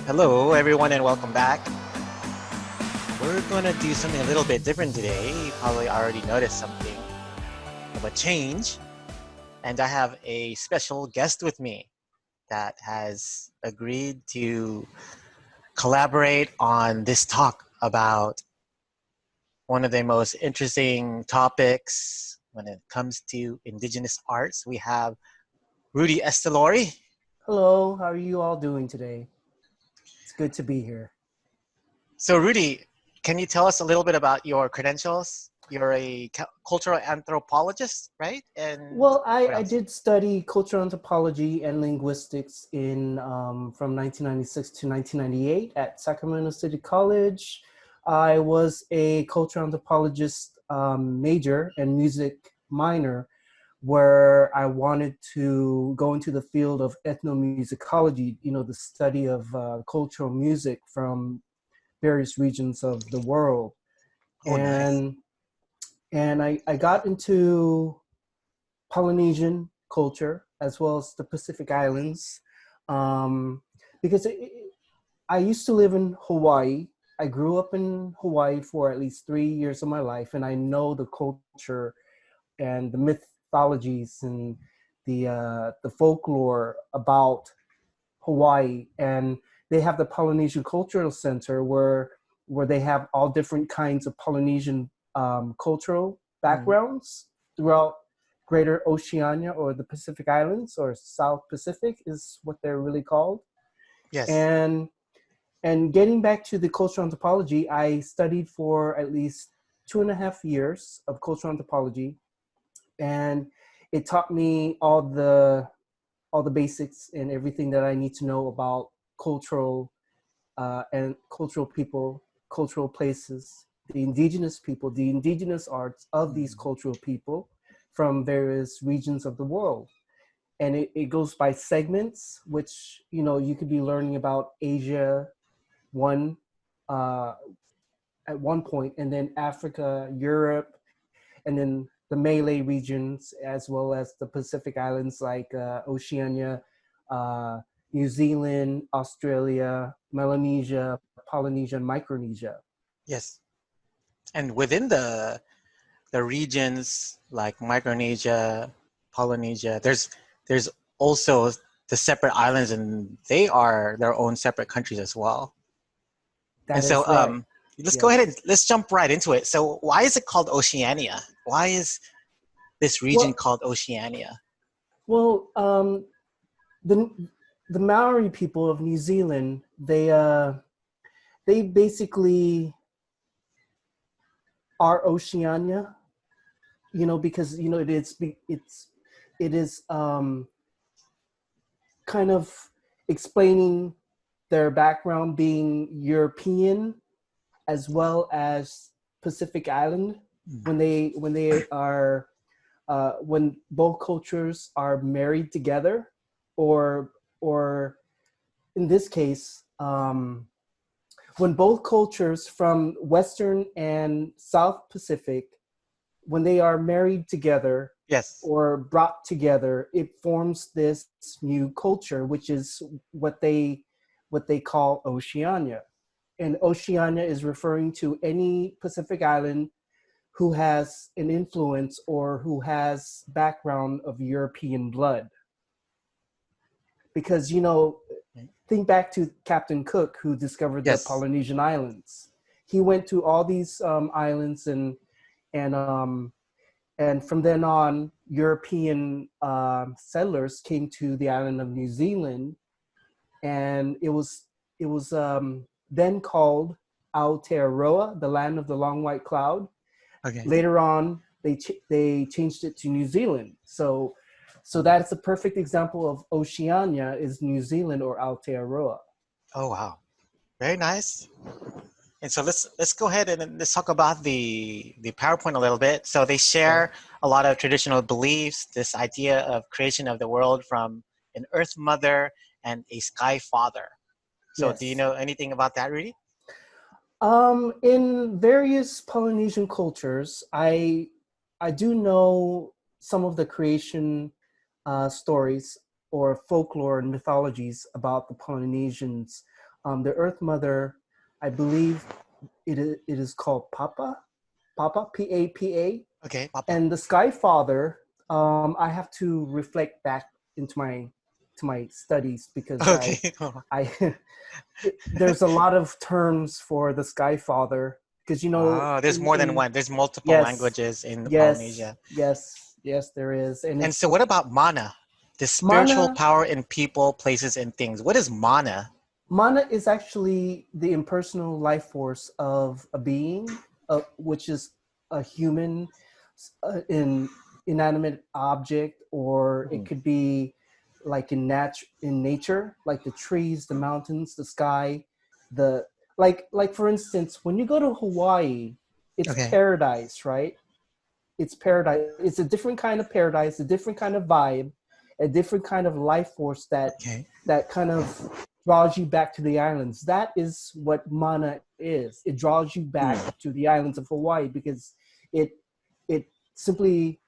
Hello, everyone, and welcome back. We're going to do something a little bit different today. You probably already noticed something of a change. And I have a special guest with me that has agreed to collaborate on this talk about one of the most interesting topics when it comes to indigenous arts. We have Rudy Estelori. Hello, how are you all doing today? It's good to be here. So, Rudy, can you tell us a little bit about your credentials? You're a cultural anthropologist, right? And Well, I, what I else? did study cultural anthropology and linguistics from 1996 to 1998 at Sacramento City College. I was a cultural anthropologist major and music minor, where I wanted to go into the field of ethnomusicology, the study of cultural music from various regions of the world. Oh, nice. And I got into Polynesian culture as well as the Pacific Islands, um, because I used to live in Hawaii. I grew up in Hawaii for at least 3 years of my life, and I know the culture and the mythologies and the folklore about Hawaii. And they have the Polynesian Cultural Center where they have all different kinds of Polynesian cultural Mm. backgrounds throughout Greater Oceania, or the Pacific Islands, or South Pacific is what they're really called. Yes. And getting back to the cultural anthropology, I studied for at least 2.5 years of cultural anthropology, and it taught me all the basics and everything that I need to know about cultural and cultural people, cultural places, the indigenous people, the indigenous arts of these Mm. cultural people from various regions of the world. And it goes by segments, which you could be learning about Asia one uh, at one point, and then Africa, Europe, and then the Malay regions, as well as the Pacific Islands like Oceania, uh, New Zealand, Australia, Melanesia, Polynesia, and Micronesia. Yes. And within the regions like Micronesia, Polynesia, there's also the separate islands, and they are their own separate countries as well. And That so, is right. let's go ahead and Yes. let's jump right into it. So, why is it called Oceania? Why is this region Well, called Oceania? well, the the Maori people of New Zealand, they basically are Oceania, because it is kind of explaining their background being European as well as Pacific Island, Mm. when both cultures are married together, or or in this case, when both cultures from Western and South Pacific, when they are married together Yes. or brought together, it forms this new culture, which is what they call Oceania. And Oceania is referring to any Pacific island who has an influence or who has background of European blood. Because think back to Captain Cook, who discovered the Yes. Polynesian islands. He went to all these islands, and from then on, European settlers came to the island of New Zealand, and it was then called Aotearoa, the land of the long white cloud. Okay. Later on, they changed it to New Zealand. So that's a perfect example of Oceania is New Zealand, or Aotearoa. Oh, wow. Very nice. And so let's go ahead and let's talk about the PowerPoint a little bit. So they Okay. share a lot of traditional beliefs, this idea of creation of the world from an earth mother and a sky father. So do you Yes. know anything about that, Rudy? In various Polynesian cultures, I do know some of the creation stories. or folklore and mythologies about the Polynesians. The Earth Mother, I believe it is called Papa, P-A-P-A, Okay, Papa. and the Sky Father. I have to reflect back into my studies because Okay. I there's a lot of terms for the Sky Father because Ah, there's more than in one. There's multiple yes, languages in yes, Polynesia. yes there is, and And it's so what about mana? The spiritual mana. power in people, places, and things. What is mana? Mana is actually the impersonal life force of a being, which is a human, in inanimate object, or it Hmm. could be like in nature, like the trees, the mountains, the sky, the like for instance, when you go to Hawaii, it's Okay. paradise, right? It's paradise. It's a different kind of paradise, a different kind of vibe, a different kind of life force Okay. that kind of draws you back to the islands. That is what mana is. It draws you back Hmm. to the islands of Hawaii because it it simply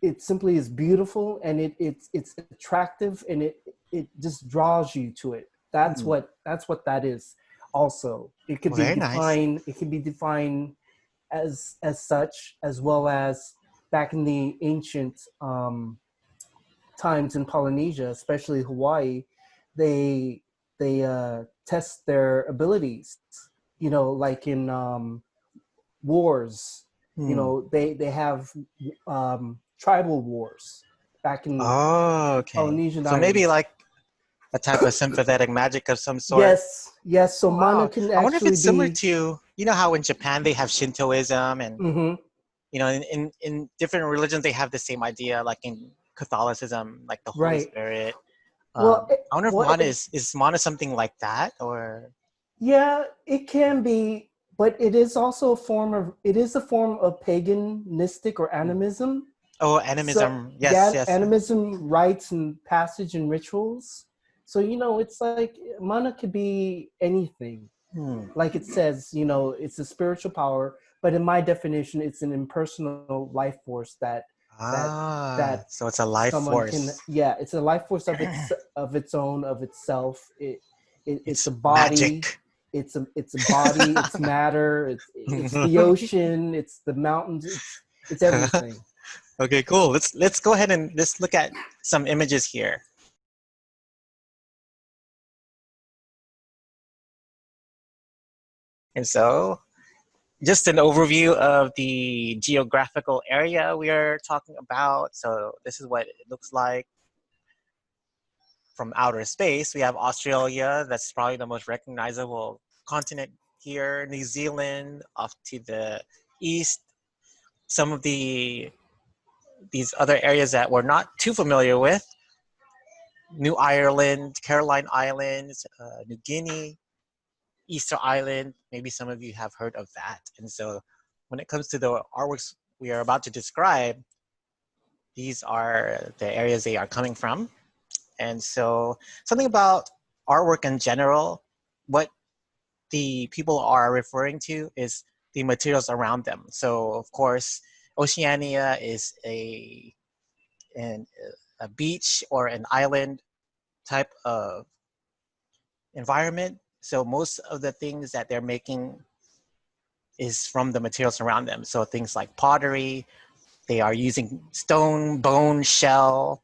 it simply is beautiful, and it's attractive, and it just draws you to it. Hmm. That's what that is. Also, it could Well, be very nice. defined. It can be defined as such, as well as back in the ancient times in Polynesia, especially Hawaii, they test their abilities. Like in wars. Hmm. They have tribal wars back in Oh, okay. Polynesian So maybe islands. like a type of sympathetic magic of some sort. Yes, yes. So Oh, mana wow. can I wonder if actually it's similar be. to, how in Japan they have Shintoism and, Mm-hmm, in different religions they have the same idea, like in Catholicism, like the Holy right. Spirit. Well, I wonder if well, mana is mana something like that or yeah, it can be, but it is a form of paganistic or animism. oh, So animism. Yes, yeah, yes. animism, rites and passage and rituals. So it's like mana could be anything. Hmm. Like it says, it's a spiritual power, but in my definition, it's an impersonal life force that Ah, that so it's a life someone can. force. Yeah, it's a life force of its own, of itself. It's It's a body. magic. It's a body. It's matter. It's the ocean. It's the mountains. It's everything. Okay, cool. Let's go ahead and let's look at some images here. And so, just an overview of the geographical area we are talking about. So, this is what it looks like from outer space. We have Australia, that's probably the most recognizable continent here, New Zealand off to the east. Some of these other areas that we're not too familiar with, New Ireland, Caroline Islands, New Guinea, Easter Island. Maybe some of you have heard of that. And so when it comes to the artworks we are about to describe, these are the areas they are coming from. And so something about artwork in general, what the people are referring to is the materials around them. So of course, Oceania is an, a beach or an island type of environment. So most of the things that they're making is from the materials around them. So things like pottery, they are using stone, bone, shell,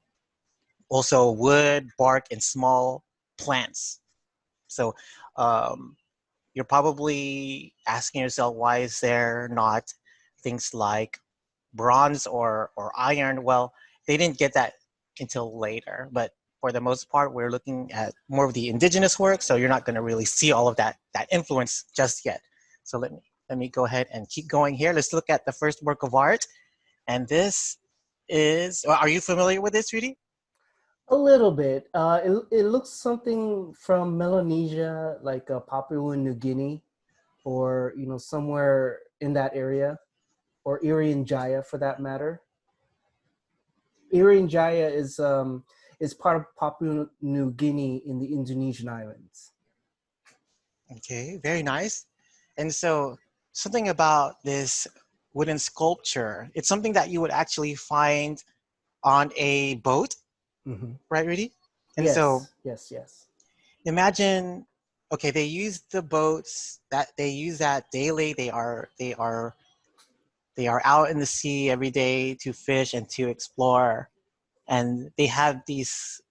also wood, bark, and small plants. So um, you're probably asking yourself, why is there not things like bronze or iron? Well, they didn't get that until later, but for the most part, we're looking at more of the indigenous work, so you're not going to really see all of that influence just yet. So let me go ahead and keep going here. Let's look at the first work of art, and this is. Are you familiar with this, Rudy? A little bit. It looks something from Melanesia, like Papua New Guinea, or somewhere in that area, or Irian Jaya for that matter. Irian Jaya is part of Papua New Guinea in the Indonesian islands. Okay, very nice. And so something about this wooden sculpture, it's something that you would actually find on a boat. Hmm. right, Rudy? And so Yes, yes, yes, imagine, okay, they use the boats that they use that daily. They are out in the sea every day to fish and to explore, and they have these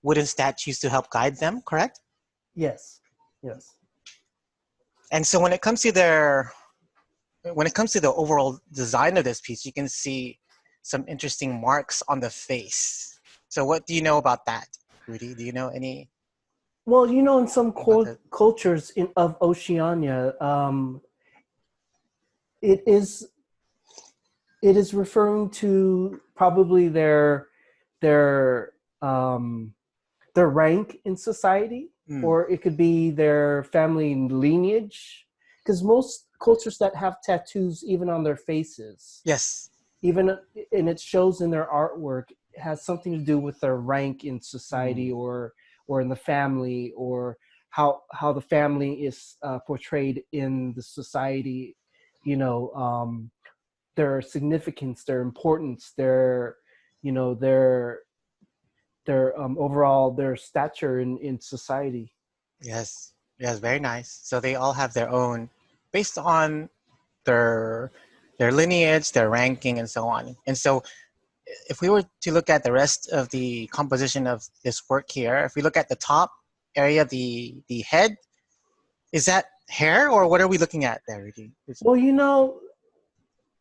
wooden statues to help guide them, correct? yes, yes. And so when it comes to the overall design of this piece, you can see some interesting marks on the face. So what do you know about that, Rudy? Do you know any Well, you know, in some about that? cultures of Oceania, it is it is referring to probably their um, their rank in society, Mm, or it could be their family lineage. Because most cultures that have tattoos, even on their faces, yes. even and it shows in their artwork, has something to do with their rank in society, Mm, or in the family, or how the family is portrayed in the society. You know, their significance, their importance, their you know their overall their stature in society. yes. Yes, very nice. So they all have their own based on their their lineage, their ranking and so on. And so if we were to look at the rest of the composition of this work here, if we look at the top area, the head, is that hair or what are we looking at there, Rudy? Well, you know,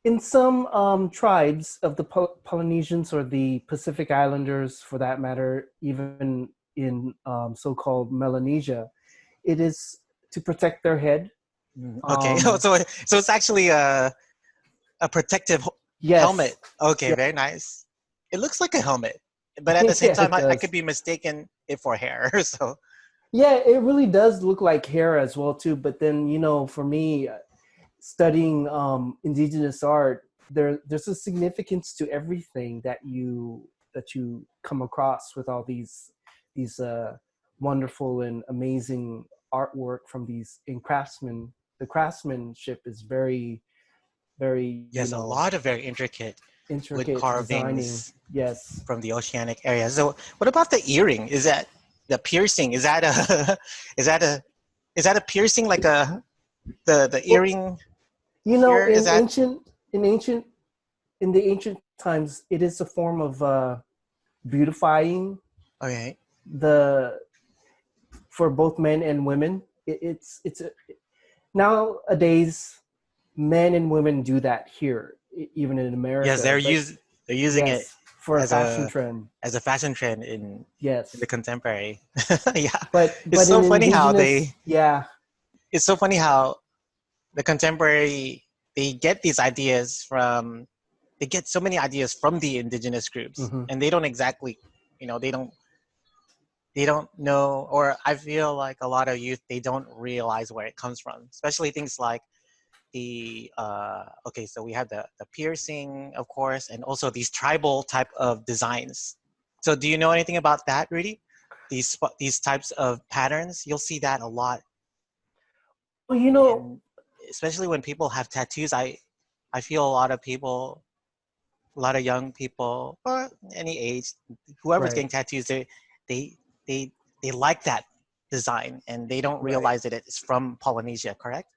in some tribes of the Polynesians or the Pacific Islanders, for that matter, even in so-called Melanesia, it is to protect their head. Okay, Um, so it's actually a protective yes, helmet. Okay, yeah, very nice. It looks like a helmet, but at the same yeah, time, it I could does. be mistaken it for hair. So Yeah, it really does look like hair as well too. But then, you know, for me, studying indigenous art, there's a significance to everything that you come across with all these wonderful and amazing artwork from these in craftsmen. The craftsmanship is very, you yes, a know, lot of very intricate wood intricate designing. carvings Yes. from the oceanic area. So what about the earring? Is that the piercing? Is that a is that a is that a piercing like a the Well, earring you know, here? Is that in ancient in the ancient times, it is a form of beautifying okay? the for both men and women. It's nowadays men and women do that here, even in Yes, America. But they're using it yes, for a as fashion trend. a fashion trend in the Yes, contemporary. Yeah, it's but so in funny how indigenous, yeah, it's so funny how the contemporary they get these ideas from they get so many ideas from the indigenous groups hmm and they don't exactly they don't know, or I feel like a lot of youth they don't realize where it comes from, especially things like the okay, so we have the piercing of course and also these tribal type of designs. So do you know anything about that, Rudy? These types of patterns, you'll see that a lot, well, you know, and especially when people have tattoos, I feel a lot of people, a lot of young people or any age, whoever's right, getting tattoos, they they they like that design and they don't right. realize that it's from Polynesia, correct?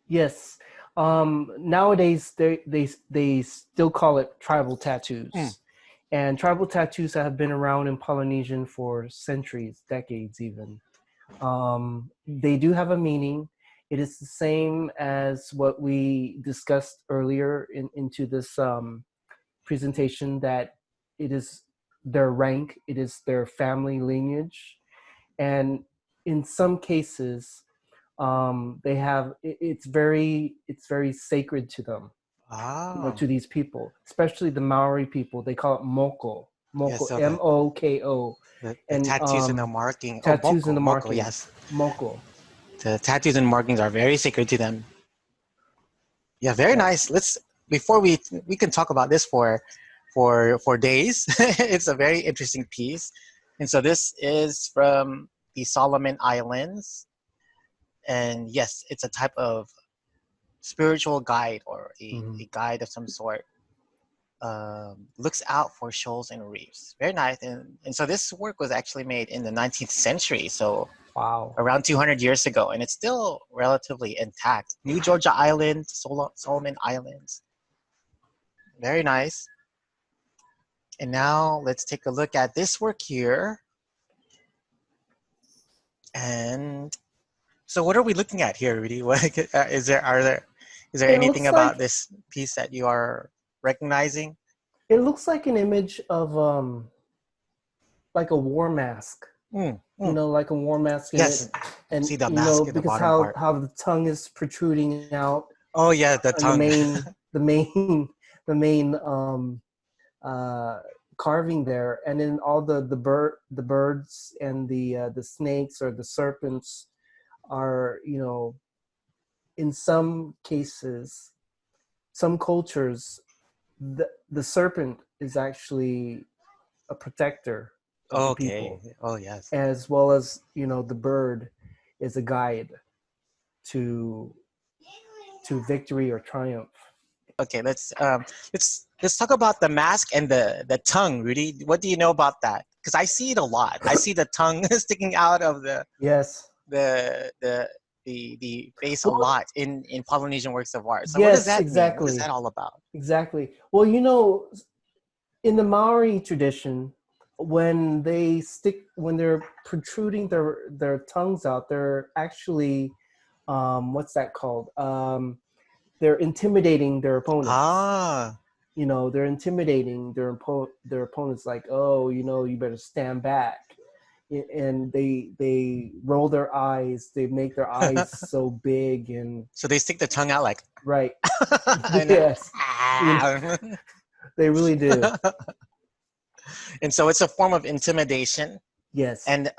Yes. Nowadays, they still call it tribal Mm. tattoos, and tribal tattoos have been around in Polynesian for centuries, decades, even. They do have a meaning. It is the same as what we discussed earlier into this presentation, that it is their rank, it is their family lineage, and in some cases, they have it's very sacred to them, you know, Ah, to these people, especially the Maori people. They call it yes, moko, so moko, the and tattoos and the marking. Oh, tattoos in the moko, marking, yes. moko. The tattoos and markings are very sacred to them. Yeah, very Yes. nice. Let's before we can talk about this for days. It's a very interesting piece, and so this is from the Solomon Islands, and yes, it's a type of spiritual guide or Hmm. a guide of some sort. looks out for shoals and reefs. Very nice. And so this work was actually made in the 19th century, so Wow. around 200 years ago, and it's still relatively intact. New Georgia Island, Solomon Islands. Very nice. And now let's take a look at this work here. And so what are we looking at here, Rudy? What is there It anything looks about like this piece that you are recognizing? it looks like an image of like a war mask. Mm, You mm. know, like a war mask in it, Yes. and See the you know mask in the because bottom part. how the tongue is protruding out Oh yeah, the and the tongue. main the main the main uh carving there, and then all the birds and the snakes or the serpents are, you know, in some cases, some cultures, the serpent is actually a protector of the Okay. people, Oh yes. as well as, you know, the bird is a guide to victory or triumph. Okay, let's talk about the mask and the tongue, Rudy. What do you know about that? Because I see it a lot. I see the tongue sticking out of Yes. the the the face a Well, lot in Polynesian works of art. So what does yes, that mean? What is that exactly. all about? Exactly. Well, you know, in the Maori tradition, when when they're protruding their tongues out, they're actually, what's that called? They're intimidating their opponents. Ah, You know, they're intimidating their opponents, like, oh, you know, you better stand back. And they roll their eyes. They make their eyes so big and so they stick the tongue out like, right. and, Yes, you know, they really do. and so it's a form of intimidation. Yes, And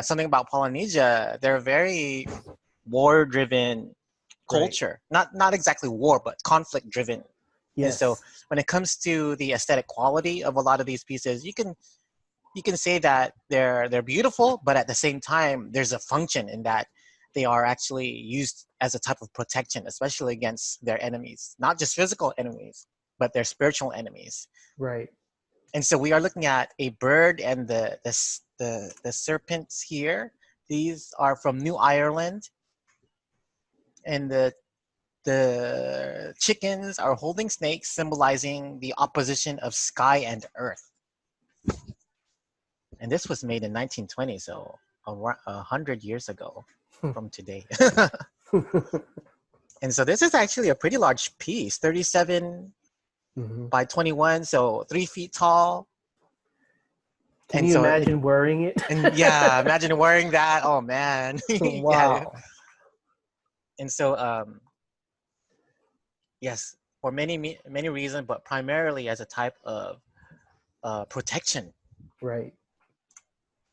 something about Polynesia, they're very war-driven right. culture. Not exactly war, but conflict-driven. And so Yes, when it comes to the aesthetic quality of a lot of these pieces, you can say that they're beautiful, but at the same time, there's a function in that they are actually used as a type of protection, especially against their enemies, not just physical enemies, but their spiritual enemies. right. And so we are looking at a bird and the serpents here. These are from New Ireland, and the chickens are holding snakes, symbolizing the opposition of sky and earth. And this was made in 1920, so 100 years ago from today. And so this is actually a pretty large piece, 37 Hmm. by 21, so 3 feet tall. Can And you so it, imagine wearing it? and yeah, imagine wearing that. Oh man, yeah. Wow. And so yes, for many reasons, but primarily as a type of protection. Right.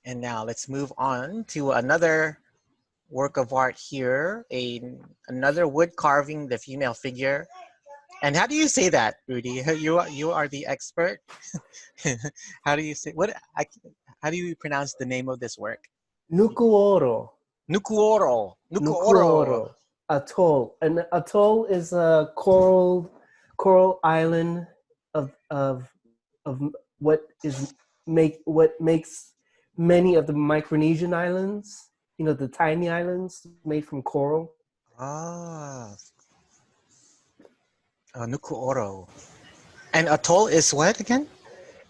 And now let's move on to another work of art here, another wood carving the female figure. And how do you say that, Rudy? You are the expert. How do you say how do you pronounce the name of this work? Nukuoro. Nukuoro. Nukuoro. Nukuoro. Atoll. An atoll is a coral island of what is what makes many of the Micronesian islands. You know, the tiny islands made from coral. Ah, Nukuoro. And atoll is what again?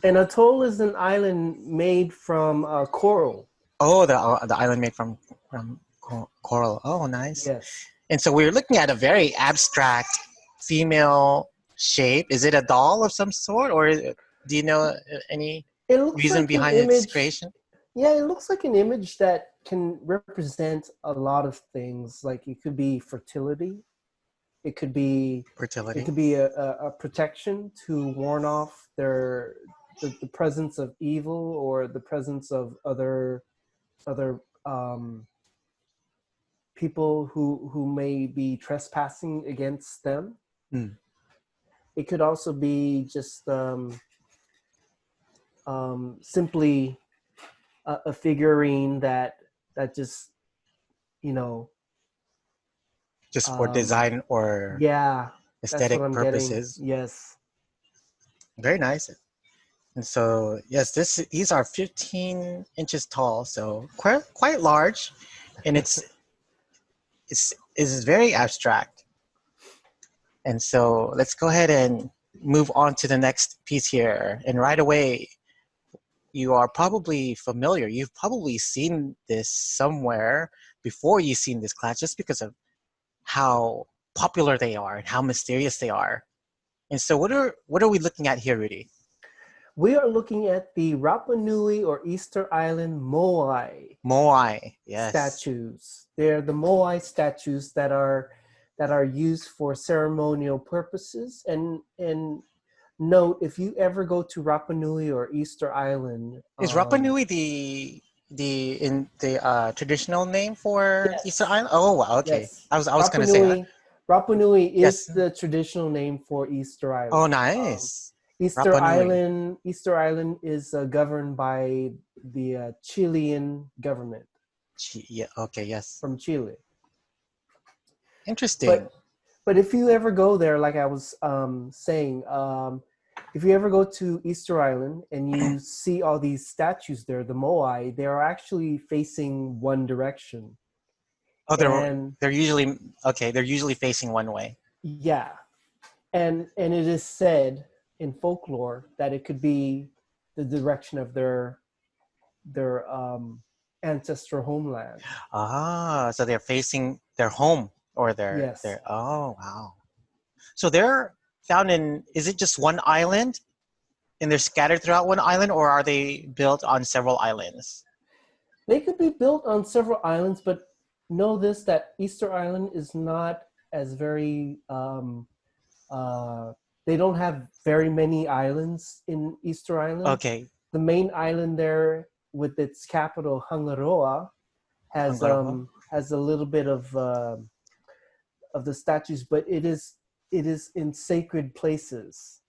An atoll is an island made from coral. Oh, the island made from coral. Oh, nice. Yes. And so we're looking at a very abstract female shape. Is it a doll of some sort, or do you know any It looks reason like an behind its image. creation? Yeah, it looks like an image that can represent a lot of things. Like it could be fertility. It could be it Fertility. could be a protection to warn off the presence of evil or the presence of other people who may be trespassing against them. Hmm. It could also be just simply a figurine that just, you know, Just for um, design or yeah, that's what aesthetic I'm getting. purposes. Yes. Very nice. And so, yes, these are 15 inches tall, so quite large, and it's very abstract. And so, let's go ahead and move on to the next piece here. And right away, you are probably familiar. You've probably seen this somewhere before you've seen this class, just because of how popular they are and how mysterious they are. And so, what are we looking at here, Rudy? We are looking at the Rapa Nui or Easter Island Moai Moai, yes. statues. They're the Moai statues that are used for ceremonial purposes. And note, if you ever go to Rapa Nui or Easter Island, Is Rapa Nui the traditional name for Easter yes, Island? Oh, wow, okay. yes, I was Rapa gonna say Nui, Rapa Nui is yes. the traditional name for Easter Oh, Island. nice. Easter Rapa Nui. Island, Easter Island is governed by the Chilean government Yeah. Okay. Yes. from Chile. Interesting. But but if you ever go there, like I was saying, if you ever go to Easter Island and you see all these statues there, the Moai, they are actually facing one direction. Oh, And they're usually okay. They're usually facing one way. yeah, and it is said in folklore that it could be the direction of their ancestral homeland. Ah, so they're facing their home or Yes, their. Oh, wow. So they're found in. Is it just one island, and they're scattered throughout one island, or are they built on several islands? they could be built on several islands, but know this that Easter Island is not as very. Uh, they don't have very many islands in Easter Island. Okay, The main island there, with its capital Hangaroa, Hungaro. has a little bit of the statues, but it is in sacred places.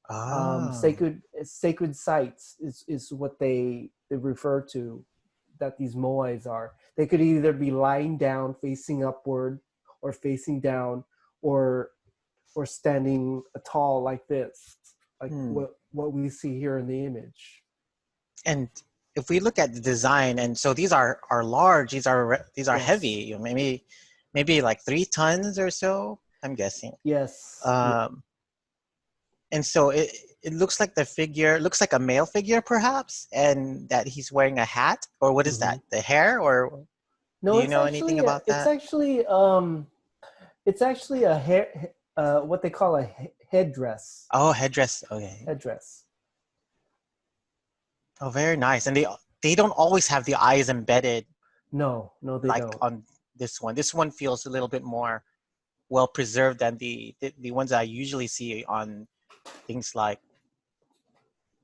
Ah. Sacred sites is what they refer to, that these moais are. They could either be lying down facing upward, or facing down, or standing tall like this, like Hmm. what we see here in the image. And if we look at the design, and so these are large, these are Yes, heavy. Maybe like 3 tons or so. I'm guessing. yes, yeah. Um, and so it looks like the figure looks like a male figure perhaps, and that he's wearing a hat, or what is Hmm. that? The hair, or do No, you know anything about that? it's actually a hair, what they call a headdress. Oh, headdress. Okay. Headdress. Oh, very nice. And they don't always have the eyes embedded No, no, they like don't. on this one. This one feels a little bit more well preserved than the ones I usually see on things like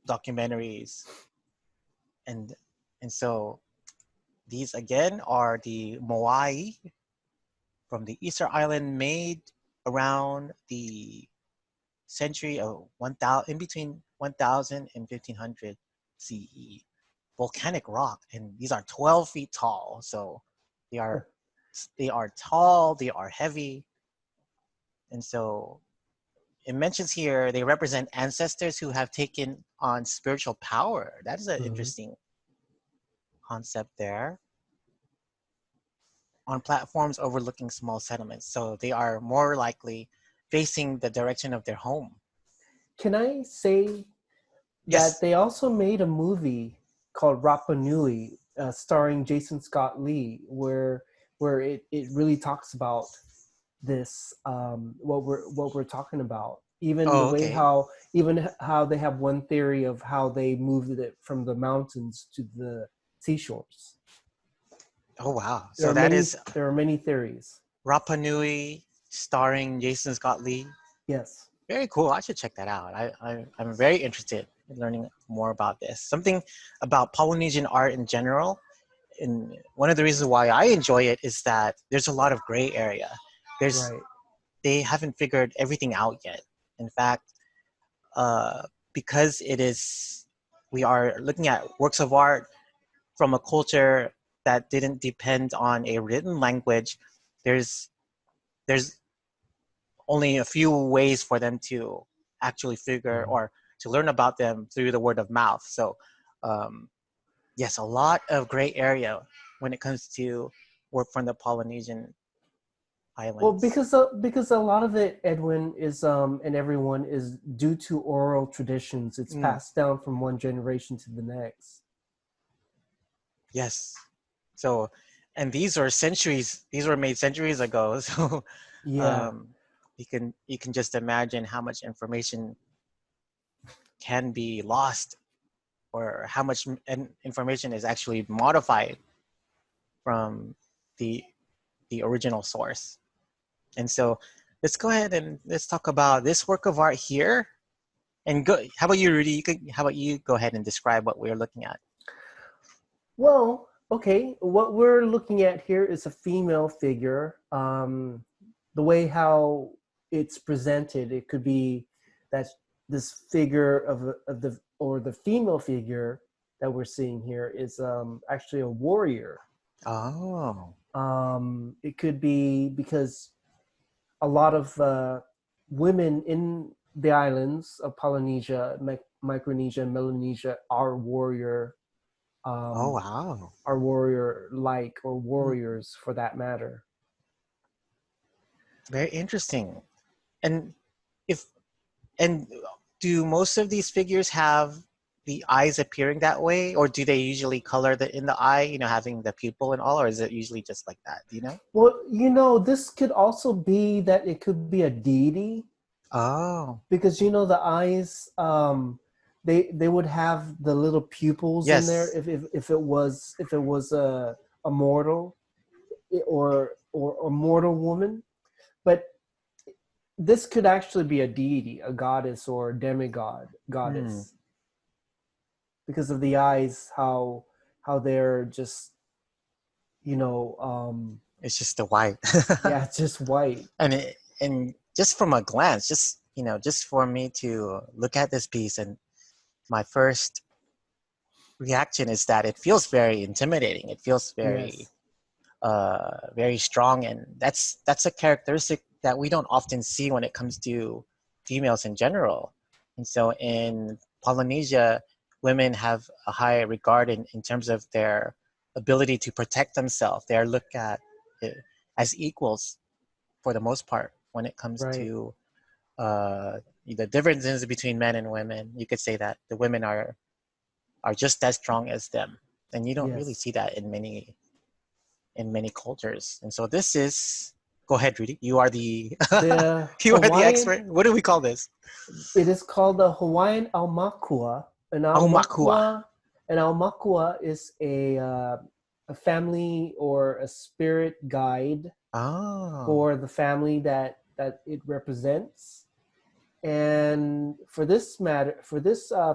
documentaries. and and so these again are the moai from the Easter Island, made around the century of 1000, in between 1000 and 1500 CE. Volcanic rock, and these are 12 feet tall. So they are they are tall, they are heavy, and so it mentions here they represent ancestors who have taken on spiritual power. That is an Mhm. interesting concept there. On platforms overlooking small settlements, so they are more likely facing the direction of their home. Can I say that Yes. they also made a movie called Rapa Nui, starring Jason Scott Lee, where it really talks about this, what we're talking about. Even the Oh, way okay. how they have one theory of how they moved it from the mountains to the seashores. Oh, wow. There So are that many is there are many theories. Rapa Nui starring Jason Scott Lee. Yes. Very cool. I should check that out. I'm very interested in learning more about this. Something about Polynesian art in general. And one of the reasons why I enjoy it is that there's a lot of gray area. There's Right. They haven't figured everything out yet. In fact, uh, because we are looking at works of art from a culture that didn't depend on a written language, there's there's only a few ways for them to actually figure Mhm. or to learn about them through the word of mouth. So um, yes, a lot of gray area when it comes to work from the Polynesian Well, islands. because a lot of it, Edwin, is and everyone is due to oral traditions. It's Mm, passed down from one generation to the next. yes. So, and these are centuries. These were made centuries ago. So, Yeah. um, you can just imagine how much information can be lost, or how much information is actually modified from the the original source. And so, let's go ahead and let's talk about this work of art here. And go. How about you, Rudy? How about you go ahead and describe what we're looking at? Well, okay. What we're looking at here is a female figure. The way how it's presented, it could be that this figure of the or the female figure that we're seeing here is actually a warrior. Oh, It could be because a lot of women in the islands of Polynesia, Micronesia, and Melanesia oh um, wow. are warrior like or Hmm. warriors for that matter. Very interesting. And if and do most of these figures have the eyes appearing that way, or do they usually color the in the eye, having the pupil and all, or is it usually just like that? Do you know? Well, this could also be that it could be a deity Oh, because the eyes they would have the little pupils in there yes. if it was a mortal or a mortal woman. But this could actually be a deity, a goddess or demigod Hmm. goddess, because of the eyes, how they're just you know It's just the white. yeah, just white. And just from a glance, just for me to look at this piece, and my first reaction is that it feels very intimidating. It feels Yes. very strong, and that's a characteristic that we don't often see when it comes to females in general. And so in Polynesia, women have a high regard in terms of their ability to protect themselves. They are looked at eh, as equals for the most part when it comes Right. to uh, the differences between men and women. You could say that the women are just as strong as them, and you don't really Yes. see that in many cultures. And so this is. Go ahead, Rudy. You are the The you are the Hawaiian, expert. What do we call this? it is called the Hawaiian Aumakua. Aumakua. An Aumakua is a family or a spirit guide Oh, for the family that it represents. And for this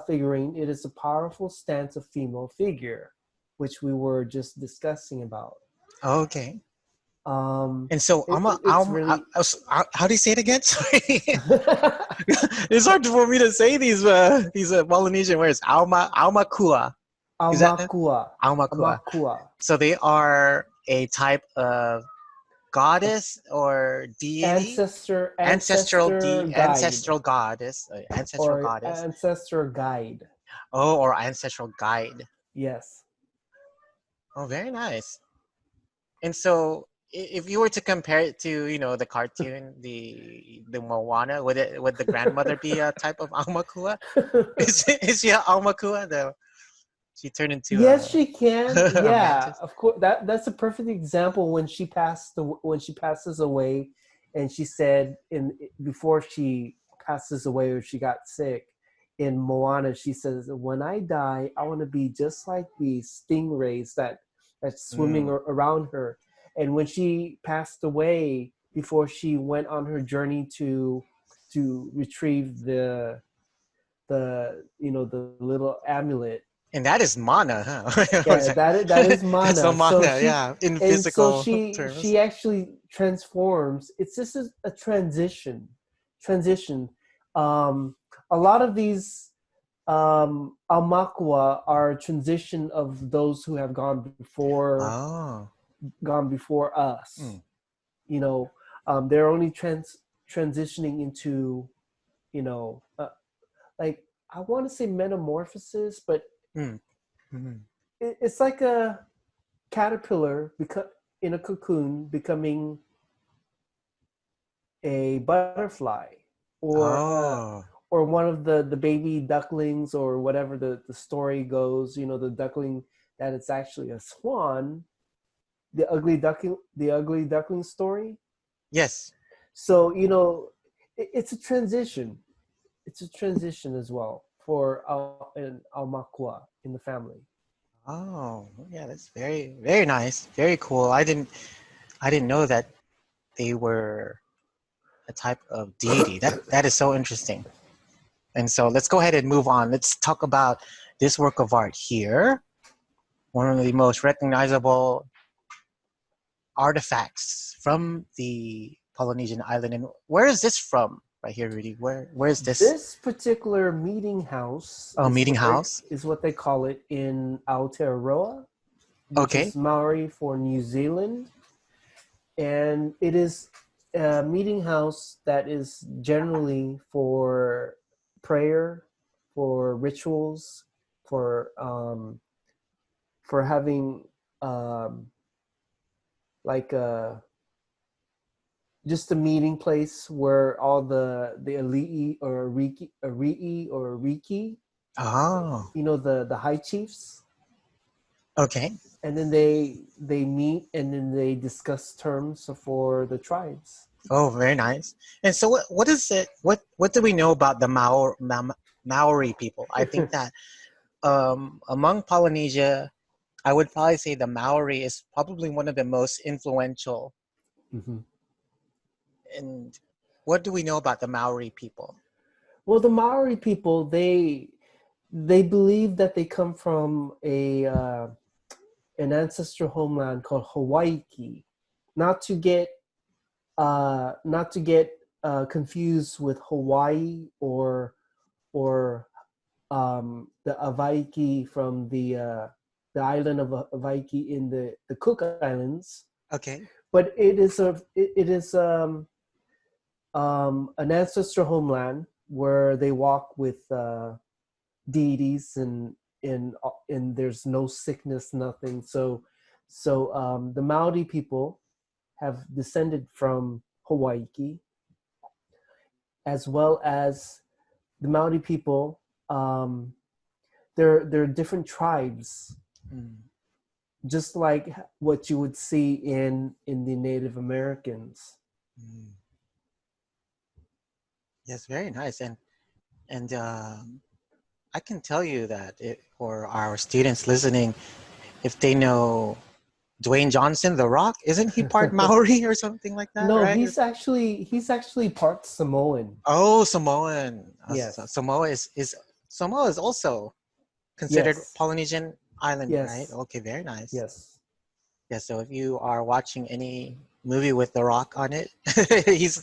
figurine, it is a powerful stance of female figure, which we were just discussing about. okay. Um, And so it's really how do you say it again? Sorry, it's hard for me to say these Polynesian words. Aumakua. Is that it? Aumakua. Aumakua? Aumakua. So they are a type of Of goddess or deity, ancestor guide ancestral or goddess. ancestor guide. Oh, or ancestral guide. Yes. Oh, very nice. And so, if you were to compare it to, the cartoon, the Moana, would the grandmother be a type of Aumakua? Is she a Aumakua? She turned into Yes, she can. a Yeah, mantis. of course. That's a perfect example when when she passes away, and she said in before she passes away or she got sick in Moana, she says, "When I die, I want to be just like the stingrays that's swimming Mm. around her." And when she passed away, before she went on her journey to retrieve the little amulet. And that is mana, huh? What is Yeah, that? that is That's the mana. So mana, she yeah, in and so physical she terms. she actually transforms. It's just a transition. Um, a lot of these almakwa are a transition of those who have Oh. gone before us. Mm. You know, they're only transitioning into, like I want to say metamorphosis, but Mm. Mhm. it's like a caterpillar in a cocoon becoming a butterfly, or Oh. one of the baby ducklings, or whatever the story goes. The duckling, that it's actually a swan. The ugly duckling story. Yes. So it's a transition. It's a transition as well for in Almakwa in the family. Oh, yeah, that's very, very nice. Very cool. I didn't know that they were a type of deity. That is so interesting. And so let's go ahead and move on. Let's talk about this work of art here. One of the most recognizable artifacts from the Polynesian island. And where is this from? Right here, Rudy. Where is this? This particular meeting house Oh, meeting house. is what they call it in Aotearoa, which Okay. is Maori for New Zealand, and it is a meeting house that is generally for prayer, for rituals, for having um, like just a meeting place where all the ali'i or riki, Oh, the high chiefs, okay. and then they meet and then they discuss terms for the tribes. Oh, very nice. And so, what is it? What do we know about the Maori people? I think that among Polynesia, I would probably say the Maori is probably one of the most influential. Hmm. And what do we know about the Maori people? Well, the Maori people, they believe that they come from an ancestral homeland called Hawaii. Not to get confused with Hawaii or the Avaiki from the island of Avaiki in the Cook Islands, Okay. but it is an ancestral homeland where they walk with deities, and there's no sickness, nothing. So the Maori people have descended from Hawaii, as well as the Maori people. There are different tribes, Mm, just like what you would see in the Native Americans. mm. Yes, very nice. And I can tell you that for our students listening, if they know Dwayne Johnson, The Rock, isn't he part Maori or something like that, No, right? he's actually part Samoan. Oh, Samoan. Yes, Samoa is also considered yes, Polynesian island, right? yes, Okay, very nice. yes. Yeah, so if you are watching any movie with The Rock on it, he's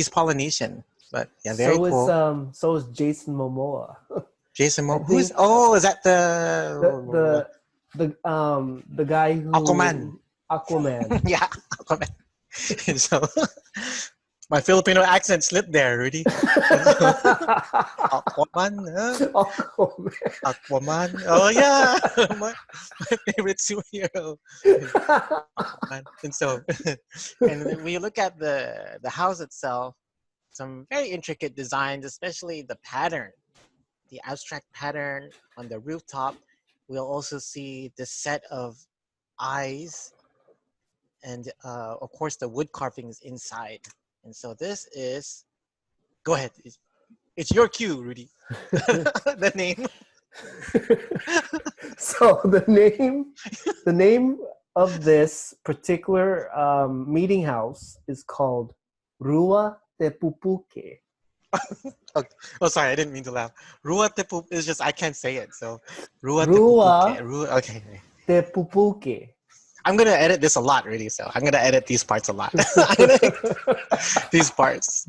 Polynesian. But yeah, very cool. So is Jason Momoa. Jason I Momoa. Who is? think Oh, is that the the the guy Aquaman? who Aquaman. Yeah, Aquaman. And so my Filipino accent slipped there, Rudy. And so Aquaman, huh? Aquaman. Aquaman. Oh yeah, my favorite superhero is Aquaman. And so, and when you look at the house itself, some very intricate designs, especially the pattern, the abstract pattern on the rooftop. We'll also see the set of eyes and of course the wood carvings inside. And so this is, go ahead, it's your cue, Rudy. The name. So the name of this particular meeting house is called Rua Te Pupuke. Oh, oh, sorry, I didn't mean to laugh. Rua Tepu is just I can't say it. So Rua Rua Tepupuke. Okay. Te Pupuke. I'm gonna edit this a lot, really. So I'm gonna edit these parts a lot. I'm gonna these parts.